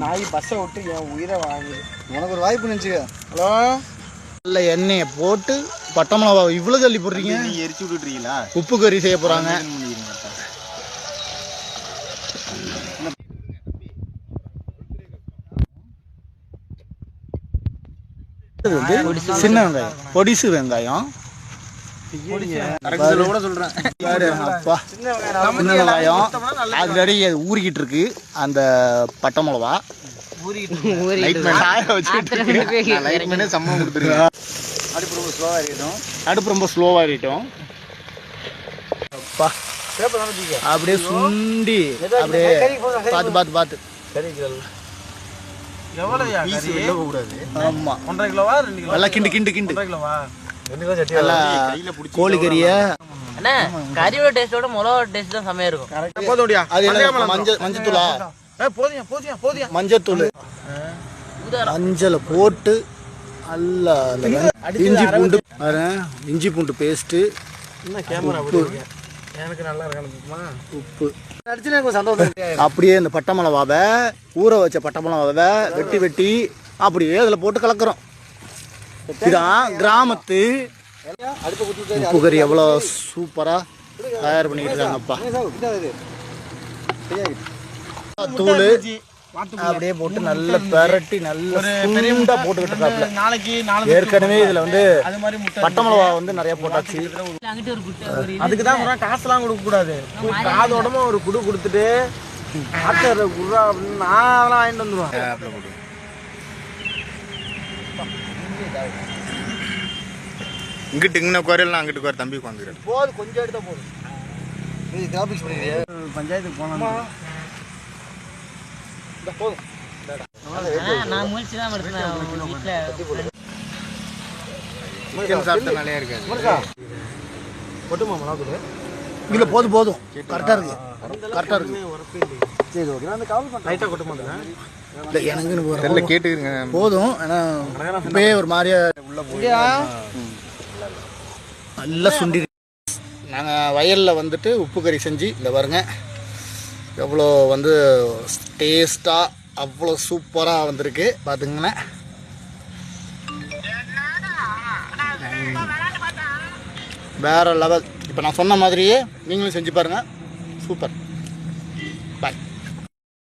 நாய் பஸ்ஸை விட்டு என் உயிரை வாங்குது. உனக்கு ஒரு வாய்ப்பு நினச்சிக்க. ஹலோ, இல்லை எண்ணெயை போட்டு பட்டை மிளகா இவ்வளோ தள்ளி போடுறீங்க. நீங்கள் எரிச்சு விட்டுறீங்களா? உப்பு கறி செய்ய போகிறாங்க. சின்ன வெங்காயம், பொடிசு வெங்காயம். கூட சொல்கிறேன். அப்பா, சின்ன வெங்காயம் ஆல்ரெடி ஊறிக்கிட்டு இருக்கு. அந்த பட்டை மிளகா அடுப்பு ரொம்ப ஸ்லோவாக இருக்கட்டும். அப்படியே சுண்டி அப்படியே பார்த்து பார்த்து பார்த்து. ஆமா, 1.5 கிலோவா 2 கிலோ? நல்லா கிண்டு கிண்டு கிண்டு. 1.5 கிலோவா? கோழிக்கறியை கறியோட டேஸ்டோட மிளகா டேஸ்ட் தான் செமையா இருக்கும். போதும்டியா? அது மஞ்சத்தூளா? போதியா மஞ்சத்தூள் மஞ்சளை போட்டு நல்லா இஞ்சி பூண்டு இஞ்சி பூண்டு பேஸ்ட்டு, எனக்கு நல்லா இருக்கணுமா? உப்பு அப்படியே இந்த பட்டை மிளகாவை ஊற வச்ச பட்டை மிளகாவை வெட்டி வெட்டி அப்படியே அதில் போட்டு கலக்கிறோம். இதுதான் கிராமத்து உப்பு கறி. எவ்வளோ சூப்பராக தயார் பண்ணிக்கிட்டு இருக்காங்கப்பா. தூள் அப்படியே போட்டு நல்ல பெரட்டி நல்ல பெரியமுண்டா போட்டுக்கிட்டு இருக்காப்புல. ஏற்கனவே இதுல வந்து பட்டை மிளகா வந்து நிறைய போட்டாச்சு. அதுக்குதான் காசுலாம் கொடுக்க கூடாது. காதோடமா ஒரு குடு கொடுத்துட்டு குடுறா அப்படின்னு நான் அதெல்லாம் வாங்கிட்டு வந்துடுவேன். இங்கிட்டு இங்கே குறையலாம், அங்கிட்டு குறை தம்பி உட்காந்துக்கிறேன். போதும், கொஞ்சம் எடுத்தா போதும். கிராபிக்ஸ் பண்ணிடுறியா? பஞ்சாயத்துக்கு போனோம். நான் முயற்சி தான் எடுத்தேன் வீட்டில். சிக்கன் சாப்பிட்டா நல்லா இருக்காது. கொட்டுமா மிளகு? இல்லை போதும் போதும், கரெக்டாக இருக்கு, கரெக்டாக இருக்கு. சரி, ஓகே. நான் கால் பண்ண லைட்டாக கொட்டுமா? இல்லை எனக்குன்னு தெரியல, கேட்டுக்கிறங்க. போதும். ஆனால் இப்பயே ஒரு மாதிரியா உள்ள போய் நல்லா சுண்டி. நாங்கள் வயலில் வந்துட்டு உப்பு கறி செஞ்சு இந்த பாருங்க எவ்வளோ வந்து டேஸ்ட்டாக அவ்வளோ சூப்பராக வந்திருக்கு பார்த்துங்கண்ணே. வேறு லெவல். இப்போ நான் சொன்ன மாதிரியே நீங்களும் செஞ்சு பாருங்கள். சூப்பர்.